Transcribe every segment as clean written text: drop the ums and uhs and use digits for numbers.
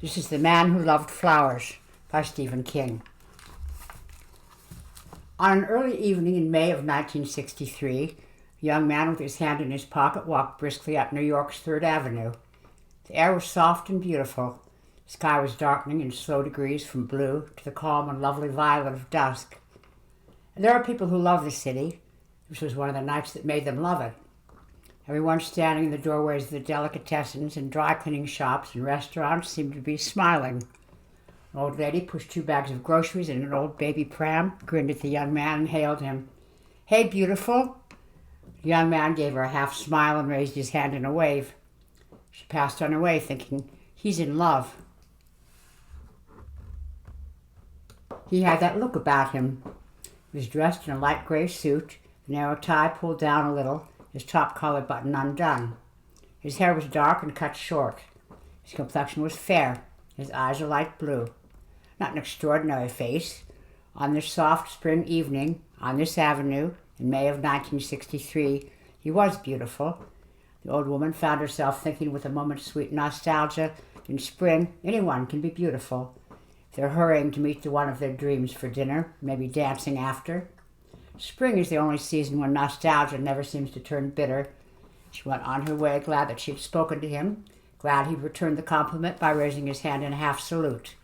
This is The Man Who Loved Flowers by Stephen King. On an early evening in May of 1963, a young man with his hand in his pocket walked briskly up New York's 3rd Avenue. The air was soft and beautiful. The sky was darkening in slow degrees from blue to the calm and lovely violet of dusk. And there are people who love the city. This was one of the nights that made them love it. Everyone standing in the doorways of the delicatessens and dry cleaning shops and restaurants seemed to be smiling. An old lady pushed 2 bags of groceries in an old baby pram, grinned at the young man, and hailed him. "Hey, beautiful." The young man gave her a half smile and raised his hand in a wave. She passed on her way, thinking, "He's in love." He had that look about him. He was dressed in a light gray suit, the narrow tie pulled down a little, his top collar button undone. His hair was dark and cut short. His complexion was fair. His eyes a light blue. Not an extraordinary face. On this soft spring evening, on this avenue, in May of 1963, he was beautiful. The old woman found herself thinking with a moment's sweet nostalgia, in spring, anyone can be beautiful. They're hurrying to meet the one of their dreams for dinner, maybe dancing after. Spring is the only season when nostalgia never seems to turn bitter. She went on her way, glad that she'd spoken to him, glad he'd returned the compliment by raising his hand in a half salute.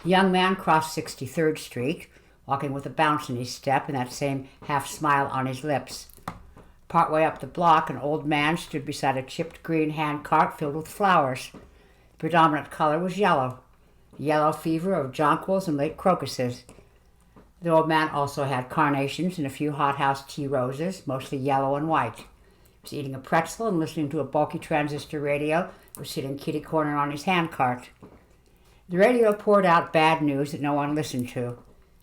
The young man crossed 63rd Street, walking with a bounce in his step and that same half smile on his lips. Partway up the block, an old man stood beside a chipped green hand cart filled with flowers. The predominant color was yellow, the yellow fever of jonquils and late crocuses. The old man also had carnations and a few hothouse tea roses, mostly yellow and white. He was eating a pretzel and listening to a bulky transistor radio that was sitting kitty-corner on his handcart. The radio poured out bad news that no one listened to.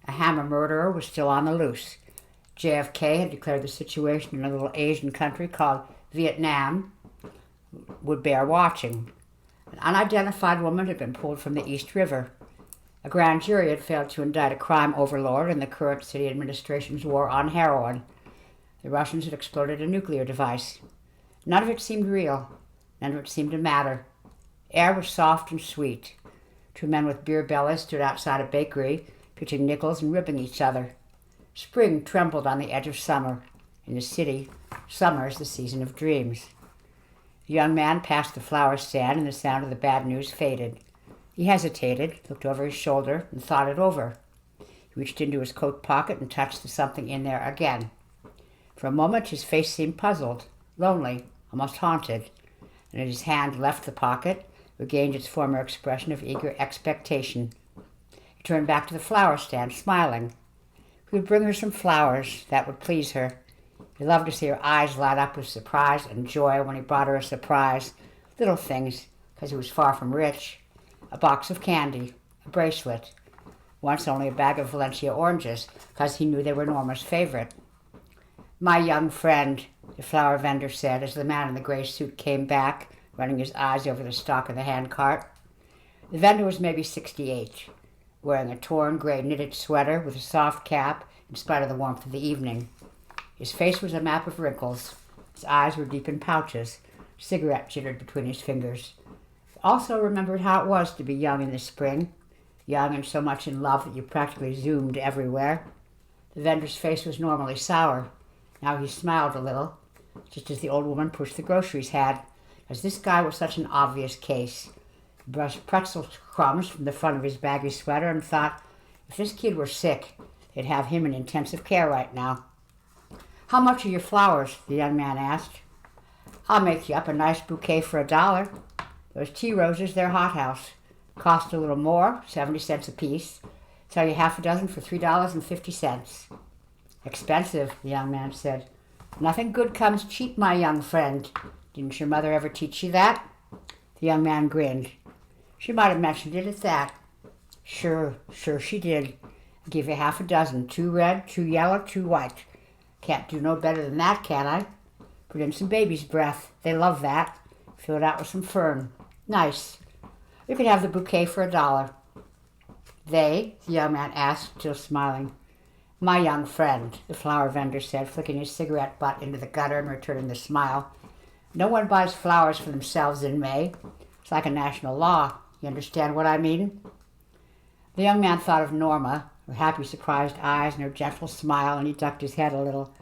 A hammer murderer was still on the loose. JFK had declared the situation in a little Asian country called Vietnam would bear watching. An unidentified woman had been pulled from the East River. A grand jury had failed to indict a crime overlord in the current city administration's war on heroin. The Russians had exploded a nuclear device. None of it seemed real. None of it seemed to matter. Air was soft and sweet. 2 men with beer bellies stood outside a bakery, pitching nickels and ribbing each other. Spring trembled on the edge of summer. In the city, summer is the season of dreams. The young man passed the flower stand and the sound of the bad news faded. He hesitated, looked over his shoulder, and thought it over. He reached into his coat pocket and touched the something in there again. For a moment his face seemed puzzled, lonely, almost haunted, and as his hand left the pocket, regained its former expression of eager expectation. He turned back to the flower stand, smiling. He would bring her some flowers. That would please her. He loved to see her eyes light up with surprise and joy when he brought her a surprise. Little things, because he was far from rich. A box of candy, a bracelet. Once only a bag of Valencia oranges, because he knew they were Norma's favorite. "My young friend," the flower vendor said as the man in the gray suit came back, running his eyes over the stock of the handcart. The vendor was maybe 68, wearing a torn gray knitted sweater with a soft cap in spite of the warmth of the evening. His face was a map of wrinkles. His eyes were deep in pouches. A cigarette jittered between his fingers. He also remembered how it was to be young in the spring, young and so much in love that you practically zoomed everywhere. The vendor's face was normally sour. Now he smiled a little, just as the old woman pushed the groceries had, as this guy was such an obvious case. He brushed pretzel crumbs from the front of his baggy sweater and thought, if this kid were sick, they'd have him in intensive care right now. "How much are your flowers?" the young man asked. "I'll make you up a nice bouquet for $1. Those tea roses, they're hothouse. Cost a little more, 70 cents apiece. Sell you half a dozen for $3.50. "Expensive," the young man said. "Nothing good comes cheap, my young friend. Didn't your mother ever teach you that?" The young man grinned. "She might have mentioned it at that." Sure she did. I'll give you half a dozen, 2 red, 2 yellow, 2 white. Can't do no better than that, can I? Put in some baby's breath. They love that. Fill it out with some fern. Nice. You could have the bouquet for $1. "They?" the young man asked, still smiling. "My young friend," the flower vendor said, flicking his cigarette butt into the gutter and returning the smile. "No one buys flowers for themselves in May. It's like a national law. You understand what I mean? The young man thought of Norma, her happy, surprised eyes and her gentle smile, and he ducked his head a little.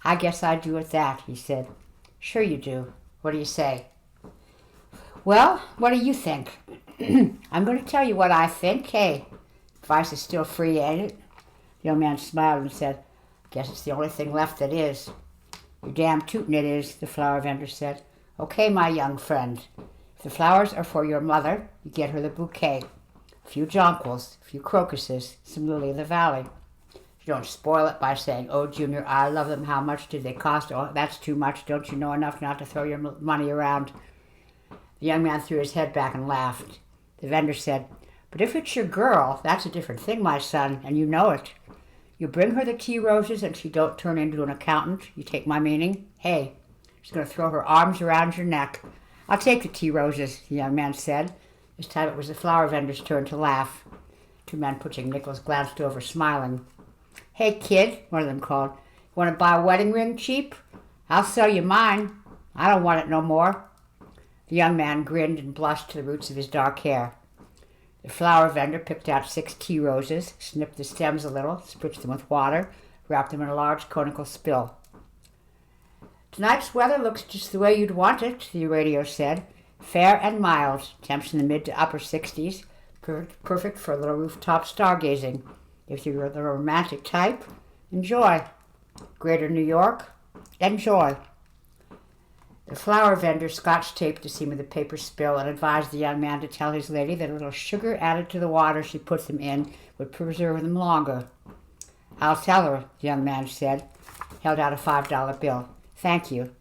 I guess I do at that, he said. Sure you do. What do you say? Well, what do you think? I'm going to tell you what I think. Hey, advice is still free, ain't it? The young man smiled and said, Guess it's the only thing left that is. You're damn tootin' it is, the flower vendor said. Okay, my young friend. If the flowers are for your mother, you get her the bouquet. A few jonquils, a few crocuses, some lily of the valley. You don't spoil it by saying, Oh, Junior, I love them. How much did they cost? Oh, that's too much. Don't you know enough not to throw your money around? The young man threw his head back and laughed. The vendor said, But if it's your girl, that's a different thing, my son, and you know it. You bring her the tea roses and she don't turn into an accountant. You take my meaning? Hey, she's going to throw her arms around your neck. I'll take the tea roses, the young man said. This time it was the flower vendor's turn to laugh. Two men pushing nickels glanced over, smiling. Hey, kid, one of them called. You want to buy a wedding ring cheap? I'll sell you mine. I don't want it no more. The young man grinned and blushed to the roots of his dark hair. The flower vendor picked out 6 tea roses, snipped the stems a little, spritzed them with water, wrapped them in a large conical spill. Tonight's weather looks just the way you'd want it, the radio said. Fair and mild, temps in the mid to upper 60s, perfect for a little rooftop stargazing. If you're the romantic type, enjoy. Greater New York, enjoy. The flower vendor scotch-taped the seam of the paper spill and advised the young man to tell his lady that a little sugar added to the water she puts them in would preserve them longer. I'll tell her, the young man said, held out a $5 bill. Thank you.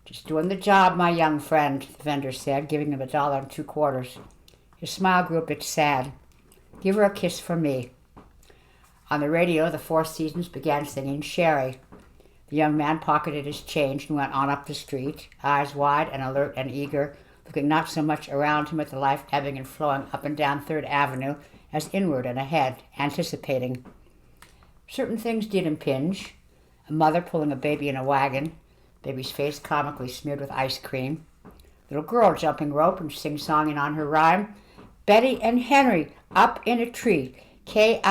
Just doing the job, my young friend, the vendor said, giving him $1.25. His smile grew a bit sad. Give her a kiss from me. On the radio, the Four Seasons began singing Sherry. The young man pocketed his change and went on up the street, eyes wide and alert and eager, looking not so much around him at the life ebbing and flowing up and down 3rd Avenue as inward and ahead, anticipating. Certain things did impinge. A mother pulling a baby in a wagon, baby's face comically smeared with ice cream. Little girl jumping rope and sing-songing on her rhyme. Betty and Henry up in a tree, Kissing.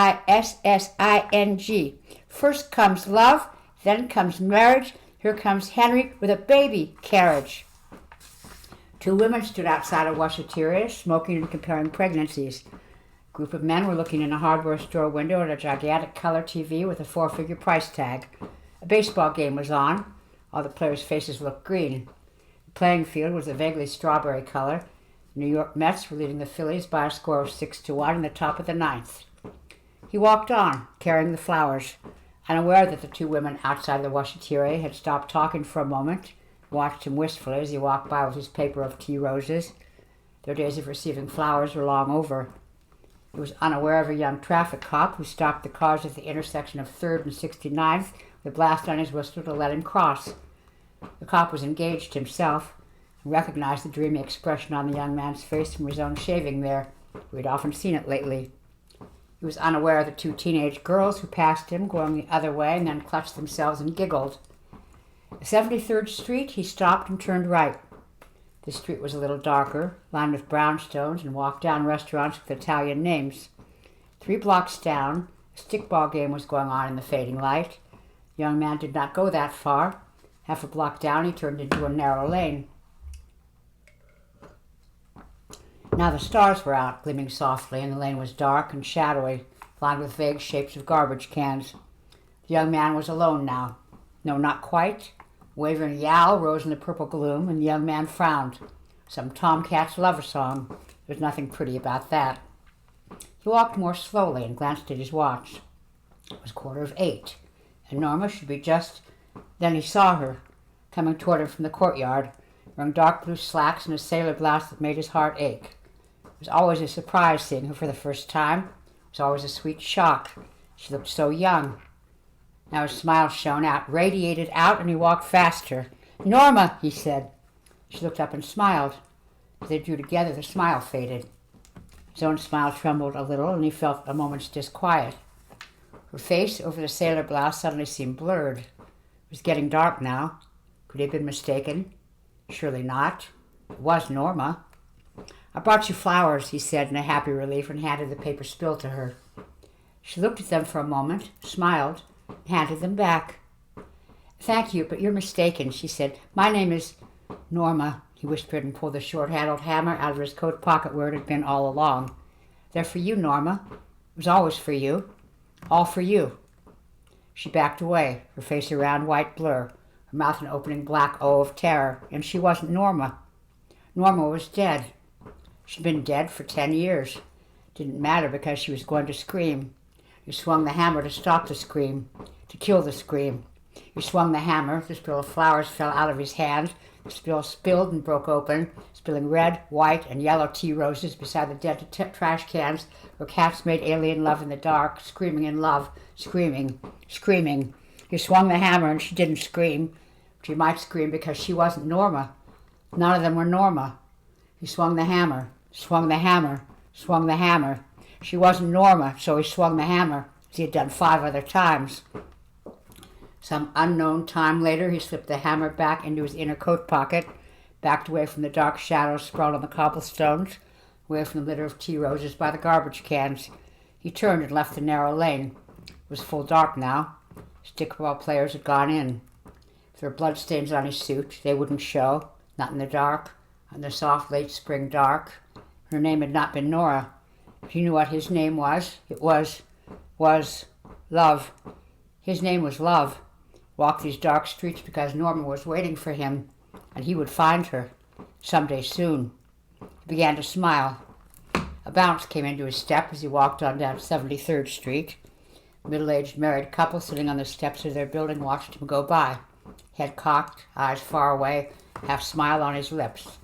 First comes love, then comes marriage. Here comes Henry with a baby carriage. 2 women stood outside a washateria, smoking and comparing pregnancies. A group of men were looking in a hardware store window at a gigantic color TV with a 4-figure price tag. A baseball game was on. All the players' faces looked green. The playing field was a vaguely strawberry color. The New York Mets were leading the Phillies by a score of 6-1 in the top of the 9th. He walked on, carrying the flowers, unaware that the 2 women outside the washateria had stopped talking for a moment, watched him wistfully as he walked by with his paper of tea roses. Their days of receiving flowers were long over. He was unaware of a young traffic cop who stopped the cars at the intersection of 3rd and 69th with a blast on his whistle to let him cross. The cop was engaged himself and recognized the dreamy expression on the young man's face from his own shaving there. We had often seen it lately. He was unaware of the 2 teenage girls who passed him, going the other way, and then clutched themselves and giggled. At 73rd Street, he stopped and turned right. The street was a little darker, lined with brownstones and walked-down restaurants with Italian names. 3 blocks down, a stickball game was going on in the fading light. The young man did not go that far. Half a block down, he turned into a narrow lane. Now the stars were out, gleaming softly, and the lane was dark and shadowy, lined with vague shapes of garbage cans. The young man was alone now. No, not quite. A wavering yowl rose in the purple gloom, and the young man frowned. Some tomcat's love song. There was nothing pretty about that. He walked more slowly and glanced at his watch. It was 7:15, and Norma should be just... Then he saw her, coming toward him from the courtyard, wearing dark blue slacks and a sailor blouse that made his heart ache. It was always a surprise seeing her for the first time. It was always a sweet shock. She looked so young. Now his smile shone out, radiated out, and he walked faster. "Norma," he said. She looked up and smiled. As they drew together, the smile faded. His own smile trembled a little, and he felt a moment's disquiet. Her face over the sailor blouse suddenly seemed blurred. It was getting dark now. Could he have been mistaken? Surely not. It was Norma. I brought you flowers, he said in a happy relief and handed the paper spill to her. She looked at them for a moment, smiled, and handed them back. Thank you, but you're mistaken, she said. My name is Norma, he whispered and pulled the short-handled hammer out of his coat pocket where it had been all along. They're for you, Norma. It was always for you. All for you. She backed away, her face a round white blur, her mouth an opening black O of terror, and she wasn't Norma. Norma was dead. She'd been dead for 10 years. Didn't matter because she was going to scream. He swung the hammer to stop the scream, to kill the scream. He swung the hammer. The spill of flowers fell out of his hand. The spill spilled and broke open, spilling red, white, and yellow tea roses beside the dead trash cans where cats made alien love in the dark, screaming in love, screaming, screaming. He swung the hammer and she didn't scream. She might scream because she wasn't Norma. None of them were Norma. He swung the hammer, swung the hammer, swung the hammer. She wasn't Norma, so he swung the hammer, as he had done 5 other times. Some unknown time later, he slipped the hammer back into his inner coat pocket, backed away from the dark shadows sprawled on the cobblestones, away from the litter of tea roses by the garbage cans. He turned and left the narrow lane. It was full dark now. Stickball players had gone in. If there were bloodstains on his suit, they wouldn't show, not in the dark, on the soft late spring dark. Her name had not been Nora. He knew what his name was. It was Love. His name was Love. Walked these dark streets because Norma was waiting for him, and he would find her someday soon. He began to smile. A bounce came into his step as he walked on down 73rd Street. A middle-aged married couple sitting on the steps of their building watched him go by, head cocked, eyes far away, half smile on his lips.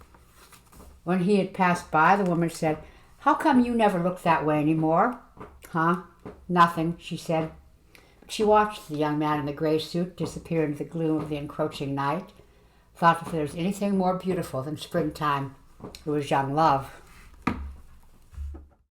When he had passed by, the woman said, "How come you never look that way anymore?" "Huh? Nothing," she said. She watched the young man in the gray suit disappear into the gloom of the encroaching night, thought if there was anything more beautiful than springtime, it was young love.